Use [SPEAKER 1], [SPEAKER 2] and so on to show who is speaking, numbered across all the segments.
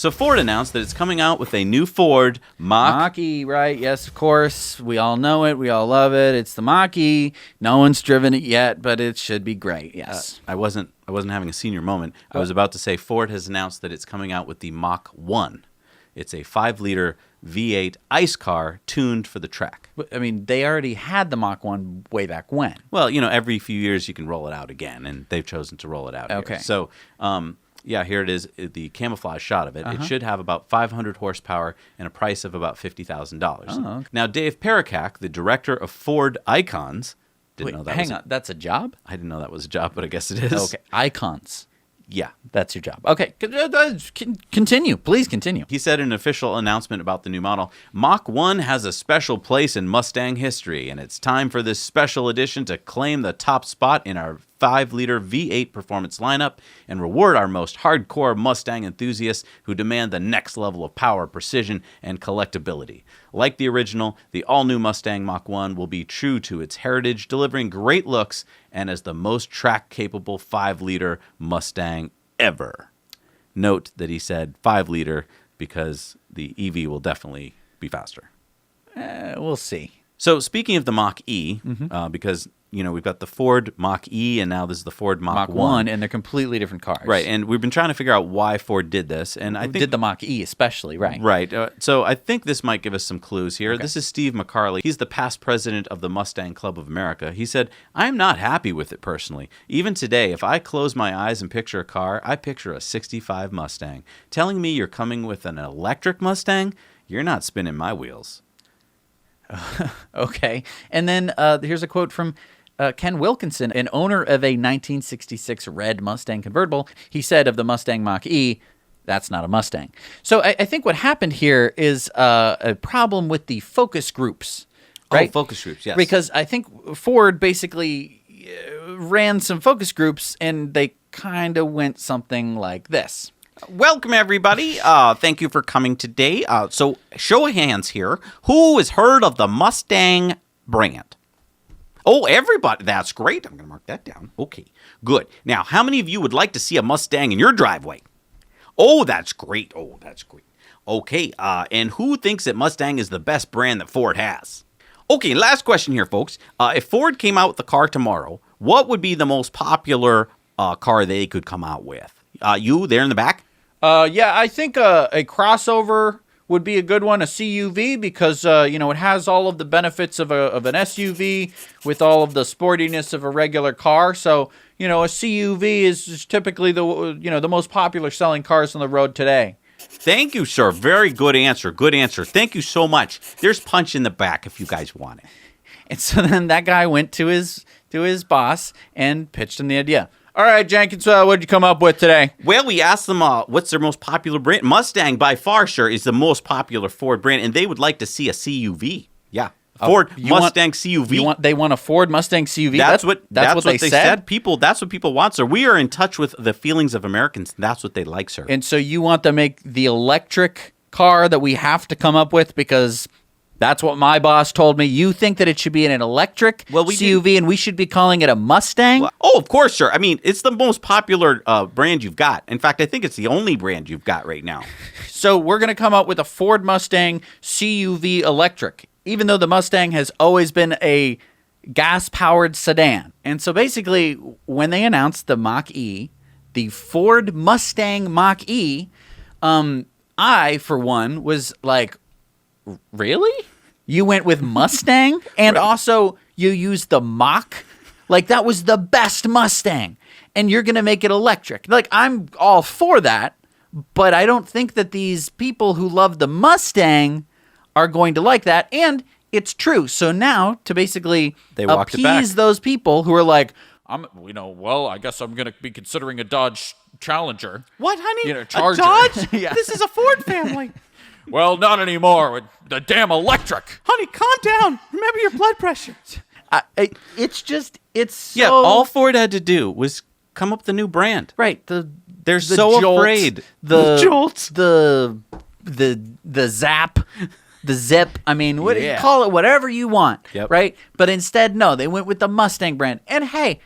[SPEAKER 1] So Ford announced that it's coming out with a new Ford Mach.
[SPEAKER 2] Mach-E, right? Yes, of course. We all know it. We all love it. It's the Mach-E. No one's driven it yet, but it should be great. Yes.
[SPEAKER 1] I wasn't having a senior moment. I was about to say Ford has announced that it's coming out with the Mach 1. It's a 5-liter V8 ICE car tuned for the track.
[SPEAKER 2] I mean, they already had the Mach 1 way back when.
[SPEAKER 1] Well, every few years you can roll it out again, and they've chosen to roll it out
[SPEAKER 2] Okay.
[SPEAKER 1] here. So, here it is, the camouflage shot of it. It should have about 500 horsepower and a price of about $50,000.
[SPEAKER 2] Oh, okay.
[SPEAKER 1] Now, Dave Perikak, the director of Ford Icons, didn't know that
[SPEAKER 2] hang on. That's a job?
[SPEAKER 1] I didn't know that was a job, but I guess it is.
[SPEAKER 2] Okay. Icons.
[SPEAKER 1] Yeah.
[SPEAKER 2] That's your job. Okay. Continue. Please continue.
[SPEAKER 1] He said in an official announcement about the new model, Mach 1 has a special place in Mustang history, and it's time for this special edition to claim the top spot in our 5-liter V8 performance lineup and reward our most hardcore Mustang enthusiasts who demand the next level of power, precision, and collectability. Like the original, the all-new Mustang Mach 1 will be true to its heritage, delivering great looks and as the most track-capable 5-liter Mustang ever. Note that he said 5-liter because the EV will definitely be faster.
[SPEAKER 2] We'll see.
[SPEAKER 1] So speaking of the Mach-E, because we've got the Ford Mach-E and now this is the Ford Mach 1.
[SPEAKER 2] And they're completely different cars.
[SPEAKER 1] Right, and we've been trying to figure out why Ford did this. And I think
[SPEAKER 2] did the Mach-E especially, right?
[SPEAKER 1] Right. So I think this might give us some clues here.
[SPEAKER 2] Okay.
[SPEAKER 1] This is Steve McCarley. He's the past president of the Mustang Club of America. He said, I'm not happy with it personally. Even today, if I close my eyes and picture a car, I picture a 65 Mustang. Telling me you're coming with an electric Mustang? You're not spinning my wheels.
[SPEAKER 2] Okay. And then here's a quote from Ken Wilkinson, an owner of a 1966 red Mustang convertible. He said of the Mustang Mach-E, that's not a Mustang. So I think what happened here is a problem with the focus groups. Right?
[SPEAKER 1] Oh, focus groups, yes.
[SPEAKER 2] Because I think Ford basically ran some focus groups, and they kind of went something like this.
[SPEAKER 1] Welcome, everybody. Thank you for coming today. So, show of hands here. Who has heard of the Mustang brand? Oh, everybody. That's great. I'm going to mark that down. Okay, good. Now, how many of you would like to see a Mustang in your driveway? Oh, that's great. Oh, that's great. Okay, and who thinks that Mustang is the best brand that Ford has? Okay, last question here, folks. If Ford came out with the car tomorrow, what would be the most popular car they could come out with? You there in the back?
[SPEAKER 2] Yeah, I think a crossover would be a good one, a CUV, because it has all of the benefits of an SUV with all of the sportiness of a regular car. So a CUV is typically the most popular selling cars on the road today.
[SPEAKER 1] Thank you, sir. Very good answer. Good answer. Thank you so much. There's punch in the back if you guys want it.
[SPEAKER 2] And so then that guy went to his boss and pitched him the idea. All right, Jenkins, what did you come up with today?
[SPEAKER 1] Well, we asked them what's their most popular brand. Mustang, by far, sure, is the most popular Ford brand, and they would like to see a CUV. Yeah, Ford Mustang CUV.
[SPEAKER 2] They want a Ford Mustang CUV?
[SPEAKER 1] That's what they said. That's what people want, sir. We are in touch with the feelings of Americans. That's what they like, sir.
[SPEAKER 2] And so you want to make the electric car that we have to come up with because that's what my boss told me. You think that it should be an electric CUV and we should be calling it a Mustang?
[SPEAKER 1] Well, oh, of course, sir. I mean, it's the most popular brand you've got. In fact, I think it's the only brand you've got right now.
[SPEAKER 2] So we're going to come up with a Ford Mustang CUV electric, even though the Mustang has always been a gas-powered sedan. And so basically, when they announced the Mach-E, the Ford Mustang Mach-E, I, for one, was like, really? You went with Mustang? And also, you used the Mach? Like, that was the best Mustang. And you're going to make it electric. Like, I'm all for that. But I don't think that these people who love the Mustang are going to like that. And it's true. So now, to basically appease those people who are like, I guess I'm going to be considering a Dodge Challenger.
[SPEAKER 1] What, honey?
[SPEAKER 2] Charger.
[SPEAKER 1] A Dodge? Yeah. This is a Ford family.
[SPEAKER 2] Well, not anymore with the damn electric.
[SPEAKER 1] Honey, calm down. Remember your blood pressure.
[SPEAKER 2] It's so...
[SPEAKER 1] Yeah, all Ford had to do was come up with a new brand.
[SPEAKER 2] Right.
[SPEAKER 1] They're so
[SPEAKER 2] Jolt,
[SPEAKER 1] afraid.
[SPEAKER 2] The
[SPEAKER 1] Jolts.
[SPEAKER 2] The Zap. The Zip. I mean, call it whatever you want.
[SPEAKER 1] Yep.
[SPEAKER 2] Right? But instead, no, they went with the Mustang brand. And hey,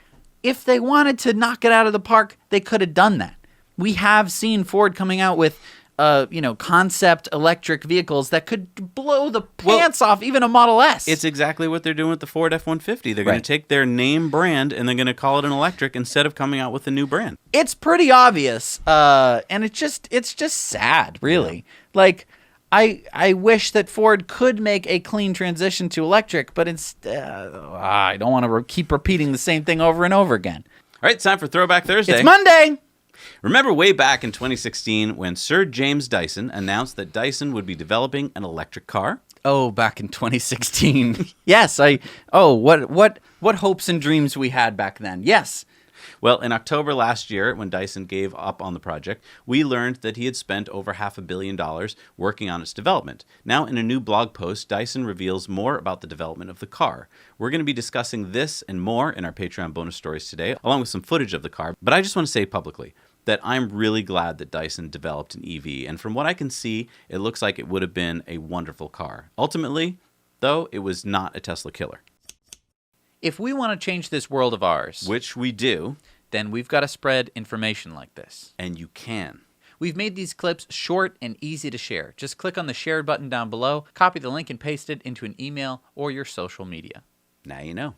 [SPEAKER 2] if they wanted to knock it out of the park, they could have done that. We have seen Ford coming out with concept electric vehicles that could blow the pants off even a Model S.
[SPEAKER 1] It's exactly what they're doing with the Ford F-150. They're going
[SPEAKER 2] Right.
[SPEAKER 1] to take their name brand and they're going to call it an electric instead of coming out with a new brand.
[SPEAKER 2] It's pretty obvious, and it's just sad, really. Like, I wish that Ford could make a clean transition to electric, but instead, I don't want to keep repeating the same thing over and over again.
[SPEAKER 1] All right, it's time for Throwback Thursday.
[SPEAKER 2] It's Monday.
[SPEAKER 1] Remember way back in 2016 when Sir James Dyson announced that Dyson would be developing an electric car?
[SPEAKER 2] Oh, back in 2016. Yes, what hopes and dreams we had back then. Yes.
[SPEAKER 1] Well, in October last year, when Dyson gave up on the project, we learned that he had spent over $500 million working on its development. Now, in a new blog post, Dyson reveals more about the development of the car. We're going to be discussing this and more in our Patreon bonus stories today, along with some footage of the car. But I just want to say publicly that I'm really glad that Dyson developed an EV. And from what I can see, it looks like it would have been a wonderful car. Ultimately, though, it was not a Tesla killer.
[SPEAKER 2] If we want to change this world of ours,
[SPEAKER 1] Which we do.
[SPEAKER 2] then we've got to spread information like this.
[SPEAKER 1] And you can.
[SPEAKER 2] We've made these clips short and easy to share. Just click on the share button down below, copy the link and paste it into an email or your social media.
[SPEAKER 1] Now you know.